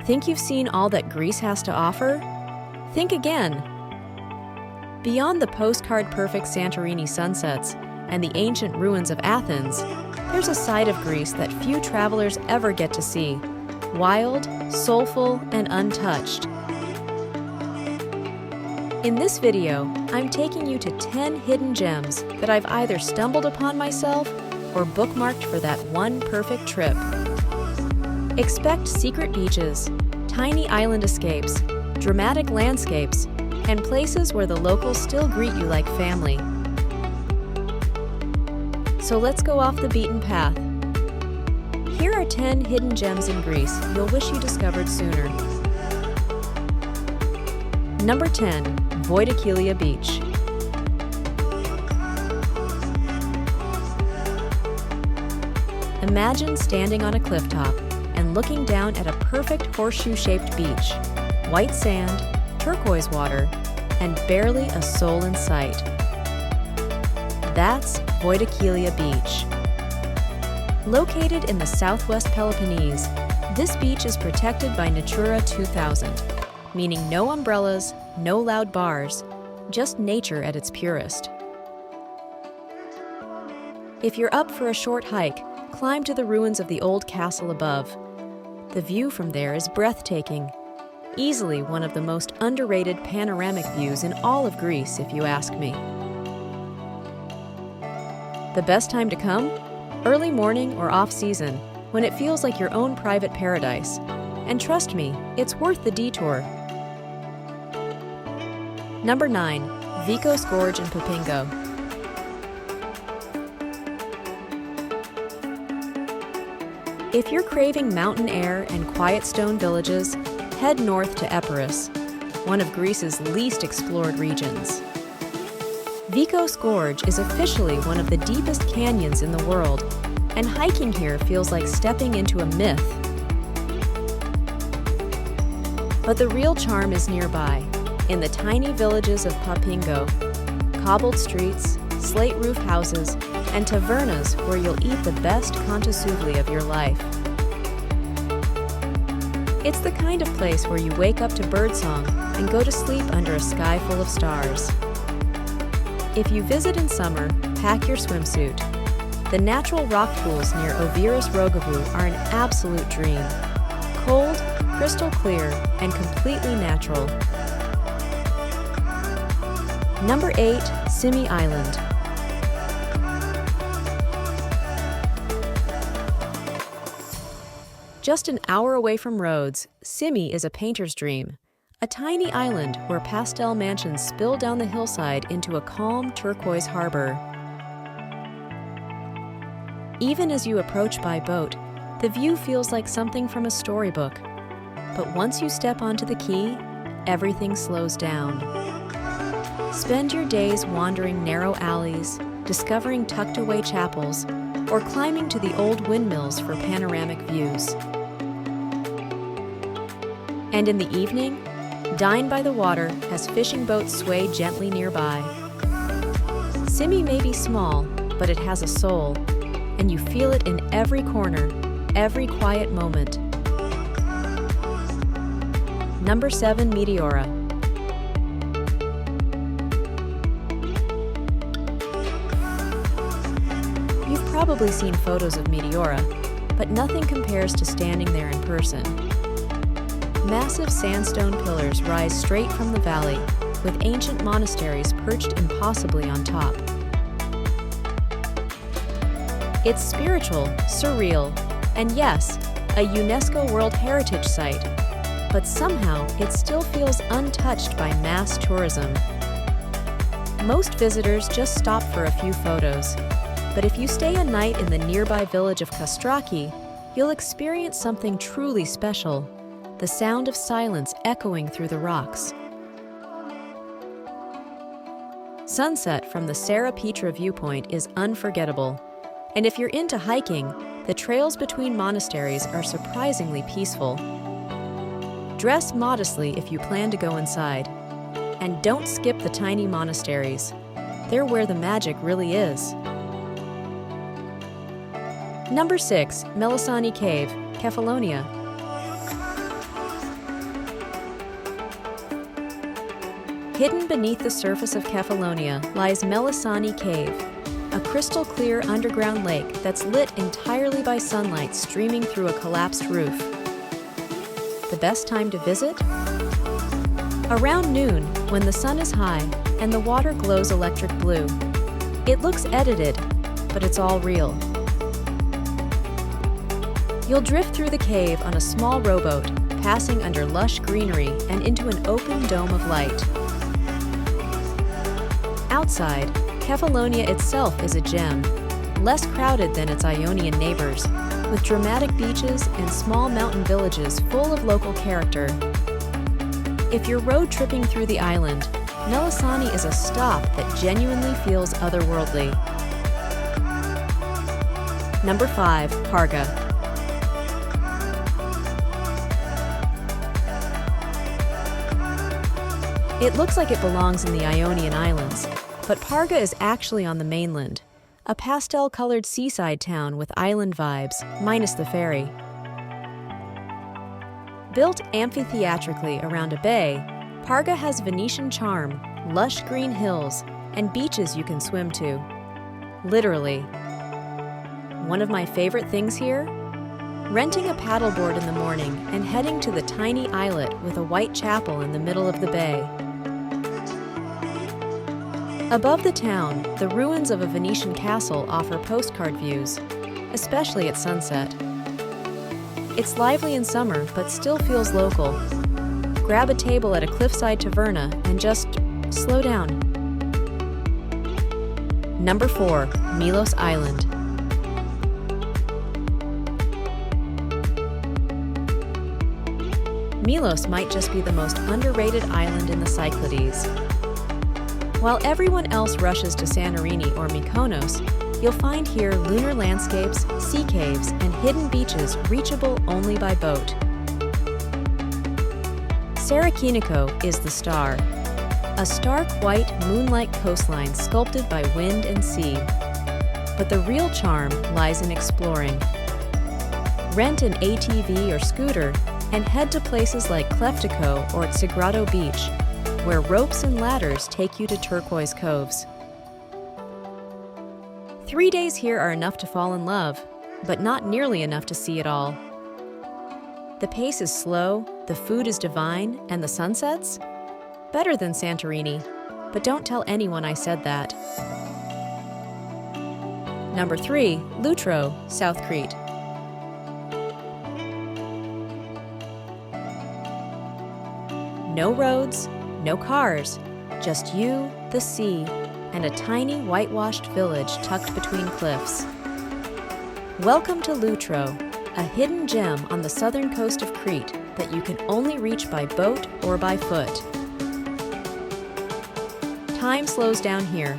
Think you've seen all that Greece has to offer? Think again. Beyond the postcard-perfect Santorini sunsets and the ancient ruins of Athens, there's a side of Greece that few travelers ever get to see. Wild, soulful, and untouched. In this video, I'm taking you to 10 hidden gems that I've either stumbled upon myself or bookmarked for that one perfect trip. Expect secret beaches, tiny island escapes, dramatic landscapes, and places where the locals still greet you like family. So let's go off the beaten path. Here are 10 hidden gems in Greece you'll wish you discovered sooner. Number 10. Voidokilia Beach. Imagine standing on a clifftop and looking down at a perfect horseshoe-shaped beach. White sand, turquoise water, and barely a soul in sight. That's Voidokilia Beach. Located in the southwest Peloponnese, this beach is protected by Natura 2000, meaning no umbrellas, no loud bars, just nature at its purest. If you're up for a short hike, climb to the ruins of the old castle above. The view from there is breathtaking, easily one of the most underrated panoramic views in all of Greece, if you ask me. The best time to come? Early morning or off-season, when it feels like your own private paradise. And trust me, it's worth the detour. Number 9. Vikos, Gorge, and Papingo. If you're craving mountain air and quiet stone villages, head north to Epirus, one of Greece's least explored regions. Vikos Gorge is officially one of the deepest canyons in the world, and hiking here feels like stepping into a myth. But the real charm is nearby, in the tiny villages of Papingo, cobbled streets, slate-roof houses, and tavernas where you'll eat the best contosouvli of your life. It's the kind of place where you wake up to birdsong and go to sleep under a sky full of stars. If you visit in summer, pack your swimsuit. The natural rock pools near Oviris Rogovou are an absolute dream. Cold, crystal clear, and completely natural. Number 8. Symi Island. Just an hour away from Rhodes, Symi is a painter's dream. A tiny island where pastel mansions spill down the hillside into a calm turquoise harbor. Even as you approach by boat, the view feels like something from a storybook. But once you step onto the quay, everything slows down. Spend your days wandering narrow alleys, discovering tucked-away chapels, or climbing to the old windmills for panoramic views. And in the evening, dine by the water as fishing boats sway gently nearby. Symi may be small, but it has a soul, and you feel it in every corner, every quiet moment. Number 7. Meteora. You've probably seen photos of Meteora, but nothing compares to standing there in person. Massive sandstone pillars rise straight from the valley, with ancient monasteries perched impossibly on top. It's spiritual, surreal, and yes, a UNESCO World Heritage Site, but somehow it still feels untouched by mass tourism. Most visitors just stop for a few photos, but if you stay a night in the nearby village of Kastraki, you'll experience something truly special. The sound of silence echoing through the rocks. Sunset from the Sera Petra viewpoint is unforgettable, and if you're into hiking, the trails between monasteries are surprisingly peaceful. Dress modestly if you plan to go inside, and don't skip the tiny monasteries. They're where the magic really is. Number 6. Melissani Cave, Kefalonia. Hidden beneath the surface of Kefalonia lies Melissani Cave, a crystal-clear underground lake that's lit entirely by sunlight streaming through a collapsed roof. The best time to visit? Around noon, when the sun is high and the water glows electric blue. It looks edited, but it's all real. You'll drift through the cave on a small rowboat, passing under lush greenery and into an open dome of light. Outside, Kefalonia itself is a gem, less crowded than its Ionian neighbors, with dramatic beaches and small mountain villages full of local character. If you're road tripping through the island, Melissani is a stop that genuinely feels otherworldly. Number 5. Parga. It looks like it belongs in the Ionian Islands, but Parga is actually on the mainland, a pastel-colored seaside town with island vibes, minus the ferry. Built amphitheatrically around a bay, Parga has Venetian charm, lush green hills, and beaches you can swim to. Literally. One of my favorite things here? Renting a paddleboard in the morning and heading to the tiny islet with a white chapel in the middle of the bay. Above the town, the ruins of a Venetian castle offer postcard views, especially at sunset. It's lively in summer, but still feels local. Grab a table at a cliffside taverna and just slow down. Number 4. Milos Island. Milos might just be the most underrated island in the Cyclades. While everyone else rushes to Santorini or Mykonos, you'll find here lunar landscapes, sea caves, and hidden beaches reachable only by boat. Sarakiniko is the star, a stark white moonlight coastline sculpted by wind and sea. But the real charm lies in exploring. Rent an ATV or scooter and head to places like Kleftiko or Sagrado Beach, where ropes and ladders take you to turquoise coves. 3 days here are enough to fall in love, but not nearly enough to see it all. The pace is slow, the food is divine, and the sunsets? Better than Santorini, but don't tell anyone I said that. Number 3. Lutro, South Crete. No roads, no cars, just you, the sea, and a tiny whitewashed village tucked between cliffs. Welcome to Lutro, a hidden gem on the southern coast of Crete that you can only reach by boat or by foot. Time slows down here.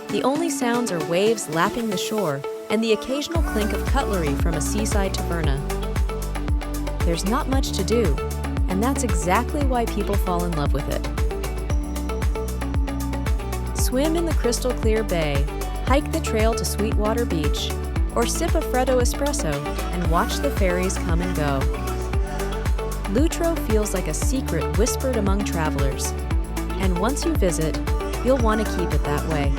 The only sounds are waves lapping the shore and the occasional clink of cutlery from a seaside taverna. There's not much to do, and that's exactly why people fall in love with it. Swim in the crystal-clear bay, hike the trail to Sweetwater Beach, or sip a Freddo espresso and watch the ferries come and go. Lutro feels like a secret whispered among travelers, and once you visit, you'll want to keep it that way.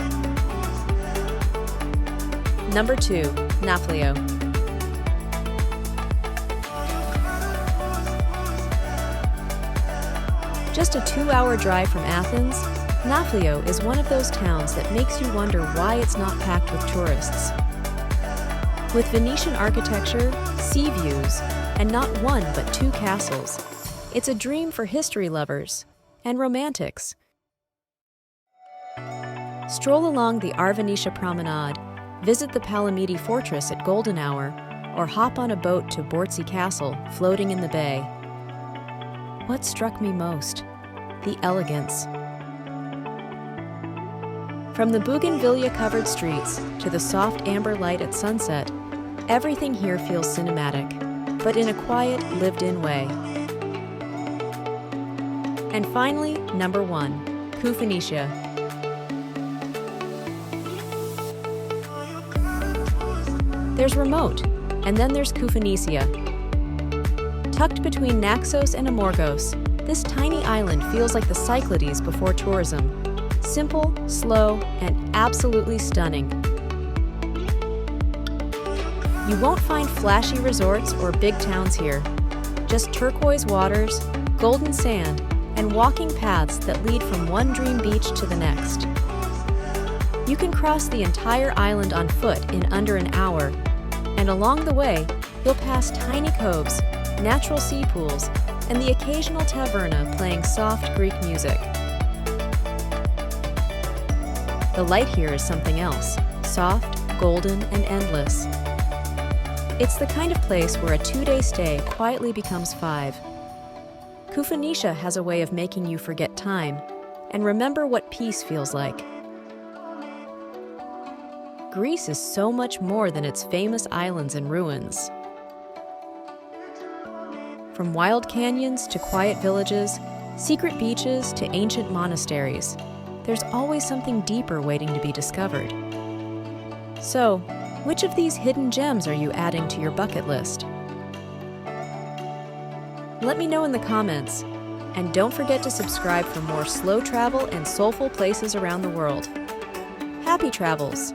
Number 2. Nafplio. Just a 2-hour drive from Athens, Nafplio is one of those towns that makes you wonder why it's not packed with tourists. With Venetian architecture, sea views, and not one but 2 castles, it's a dream for history lovers and romantics. Stroll along the Arvenetia Promenade, visit the Palamidi Fortress at golden hour, or hop on a boat to Bortzi Castle, floating in the bay. What struck me most? The elegance. From the bougainvillea-covered streets to the soft amber light at sunset, everything here feels cinematic, but in a quiet, lived-in way. And finally, number 1, Koufonisia. There's remote, and then there's Koufonisia. Tucked between Naxos and Amorgos, This tiny island feels like the Cyclades before tourism. Simple, slow, and absolutely stunning. You won't find flashy resorts or big towns here. Just turquoise waters, golden sand, and walking paths that lead from one dream beach to the next. You can cross the entire island on foot in under an hour, and along the way, you'll pass tiny coves, natural sea pools, and the occasional taverna playing soft Greek music. The light here is something else, soft, golden, and endless. It's the kind of place where a 2-day stay quietly becomes 5. Koufonisia has a way of making you forget time and remember what peace feels like. Greece is so much more than its famous islands and ruins. From wild canyons to quiet villages, secret beaches to ancient monasteries, there's always something deeper waiting to be discovered. So, which of these hidden gems are you adding to your bucket list? Let me know in the comments, and don't forget to subscribe for more slow travel and soulful places around the world. Happy travels!